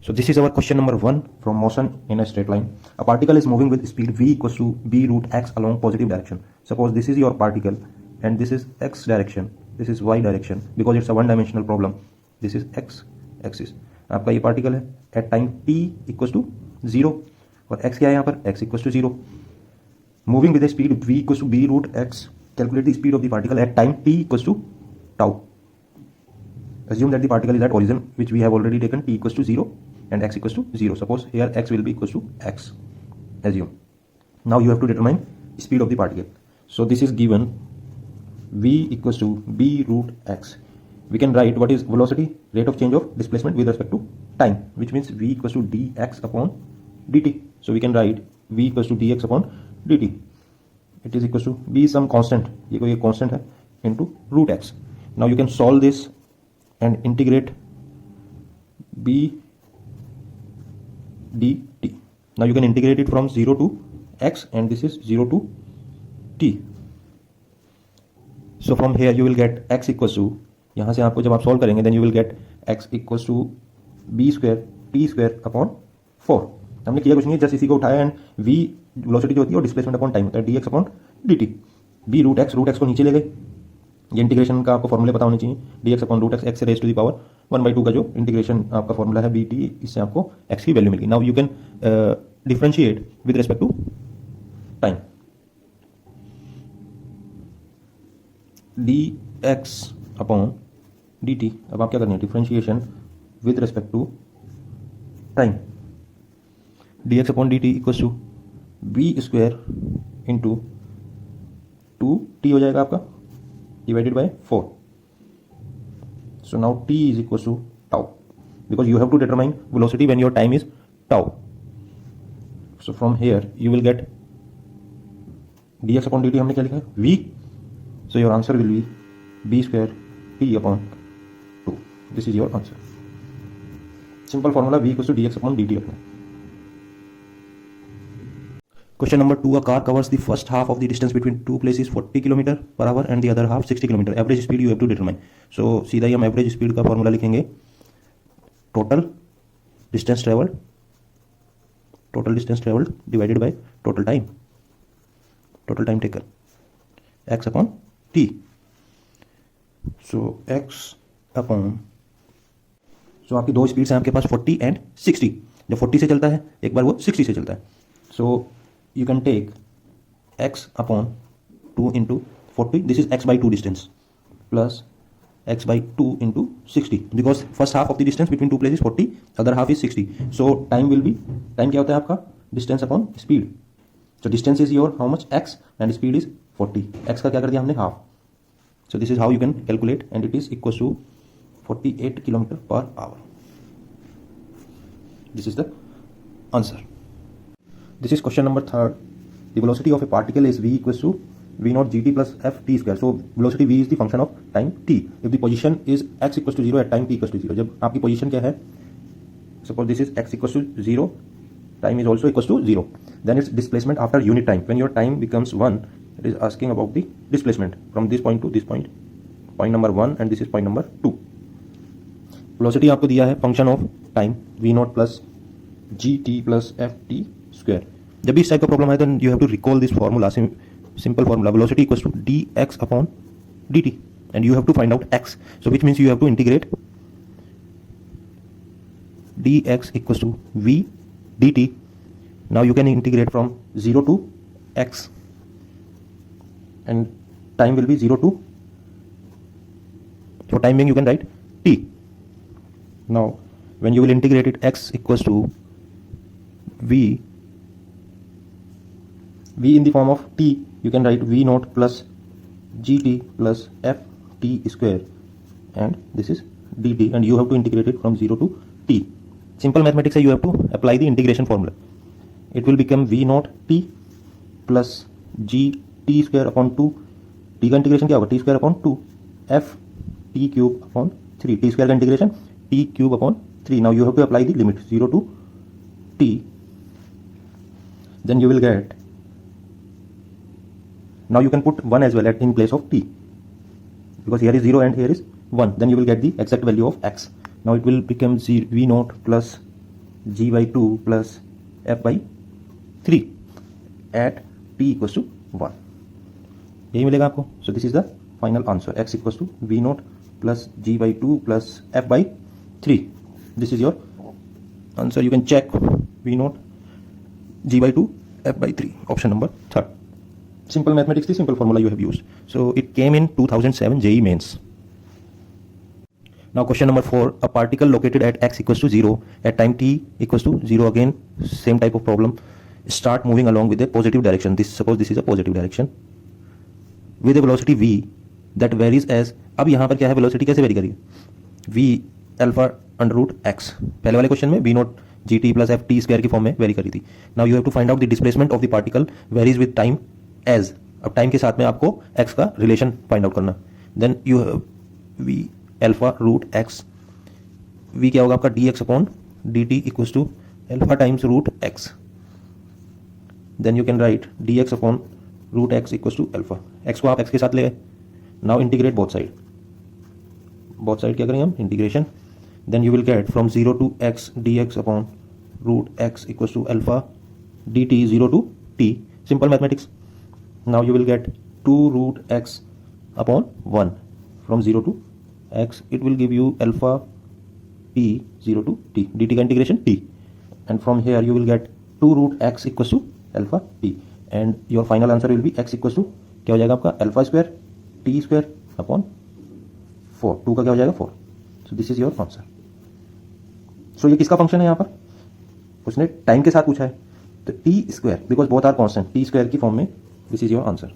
So this is our question number 1 from motion in a straight line. A particle is moving with speed v equals to b root x along positive direction. Suppose this is your particle and this is x direction, this is y direction, because it's a one dimensional problem. This is x axis. आपका ये particle है at time t equals to 0 और x क्या है यहाँ पर x equals to 0. Moving with speed v equals to b root x. Calculate the speed of the particle at time t equals to tau. Assume that the particle is at origin, which we have already taken t equals to 0 and x equals to 0. Suppose here x will be equals to x. Assume. Now you have to determine speed of the particle. So this is given v equals to b root x. We can write what is velocity, rate of change of displacement with respect to time, which means v equals to dx upon dt. So we can write v equals to dx upon dt. It is equals to b some constant. ये कोई constant है into root x. Now you can solve this and integrate b dt. Now you can integrate it from 0 to x and this is 0 to t. So from here you will get x equals to, यहाँ से आपको जब आप solve करेंगे then you will get x equals to b square t square upon 4. हमने किया कुछ नहीं है, जस्ट इसी को उठाया एंड v वेलोसिटी जो होती है वो डिस्प्लेसमेंट अपॉन टाइम होता है dx upon dt. b root x को नीचे ले गए. ये इंटीग्रेशन का आपको फॉर्मूले पता होने चाहिए. dx upon root x raise to the power 1/2 का जो इंटीग्रेशन आपका फॉर्मूला है bt, इससे आपको x की वैल्यू मिलेगी. Now you can differentiate with respect to time. dx upon dt. अब आप क्या करनी है, differentiation with respect to time. dx upon dt equals to b square into 2t हो जाएगा आपका divided by 4. So now t is equals to tau, because you have to determine velocity when your time is tau. So from here you will get dx upon dt. हमने क्या लिखा है, v. So your answer will be b square t upon 2. This is your answer. Simple formula, v equals to dx upon dt रखना. Question number 2. A car covers the first half of the distance between two places 40 km per hour and the other half 60 km. Average speed you have to determine. So सीधा ही हम average speed का formula लिखेंगे. Total distance travelled divided by total time taken, x upon t. So x upon, so आपकी दो speeds हैं आपके पास 40 and 60. जब 40 से चलता है एक बार वो 60 से चलता है. सो you can take x upon 2 into 40. This is x by 2 distance plus x by 2 into 60, because first half of the distance between two places 40, other half is 60. So time will be, time क्या होता है आपका, distance upon speed. So distance is your how much, x, and speed is 40. x का क्या कर दिया हमने, half. So this is how you can calculate, and it is equals to 48 km per hour. This is the answer. This is question number 3. The velocity of a particle is v equals to v naught gt plus f t square. So velocity v is the function of time t. If the position is x equals to 0 at time t equals to 0. जब आपकी position क्या है, suppose this is x equals to 0, time is also equals to 0. Then its displacement after unit time. When your time becomes 1, it is asking about the displacement from this point to this point. Point number 1 and this is point number 2. Velocity आपको दिया है function of time v naught plus gt plus f t square. जब भी इस type का problem है then you have to recall this formula, simple formula, velocity equals to dx upon dt, and you have to find out x. So which means you have to integrate dx equals to v dt. Now you can integrate from 0 to x and time will be 0 to, for time being you can write t. Now when you will integrate it, x equals to v in the form of t, you can write v naught plus gt plus f t square, and this is dt, and you have to integrate it from 0 to t. Simple mathematics है, you have to apply the integration formula. It will become v naught t plus g t square upon 2. t का integration क्या होगा, t square upon 2 f t cube upon 3. t square का integration t cube upon 3. Now you have to apply the limit 0 to t. Then you will get, now you can put 1 as well in place of t, because here is 0 and here is 1. Then you will get the exact value of x. Now it will become v naught plus g/2 plus f/3 at t equals to 1, यही मिलेगा आपको. So this is the final answer, x equals to v0 plus g/2 plus f/3. This is your answer. You can check v0 g/2 f/3, option number 3. Simple mathematics, the simple formula you have used. So it came in 2007 JEE mains. Now question number 4, a particle located at x equals to 0 at time t equals to 0, again same type of problem, start moving along with a positive direction. Suppose this is a positive direction with a velocity v that varies as, अब यहाँ पर क्या है, velocity कैसे very करिए, v alpha under root x, पहले वाले question में v naught gt plus F T square की फॉर्म में वेरी करी थी. Now you have to find out the displacement of the particle varies with time as, अब time के साथ में आपको x का रिलेशन फाइंड आउट करना. Then you have v alpha root x, v क्या होगा आपका dx upon dt equals to alpha times root x. Then you can write dx upon root x equals to alpha. x को आप x के साथ ले गए. Now integrate both side, both side क्या करेंगे हम, integration. Then you will get from 0 to x dx upon root x equals to alpha dt 0 to t. Simple mathematics. Now you will get 2 root x upon 1 from 0 to x. It will give you alpha t 0 to t, dt का integration t, and from here you will get 2 root x equals to alpha t, and your final answer will be x equals to क्या हो जाएगा आपका alpha square t square upon 4. 2 का क्या हो जाएगा 4. So this is your answer. So ये किसका फंक्शन है यहाँ पर, उसने टाइम के साथ पूछा है, तो t square because both are constant, t square की फॉर्म में. This is your answer.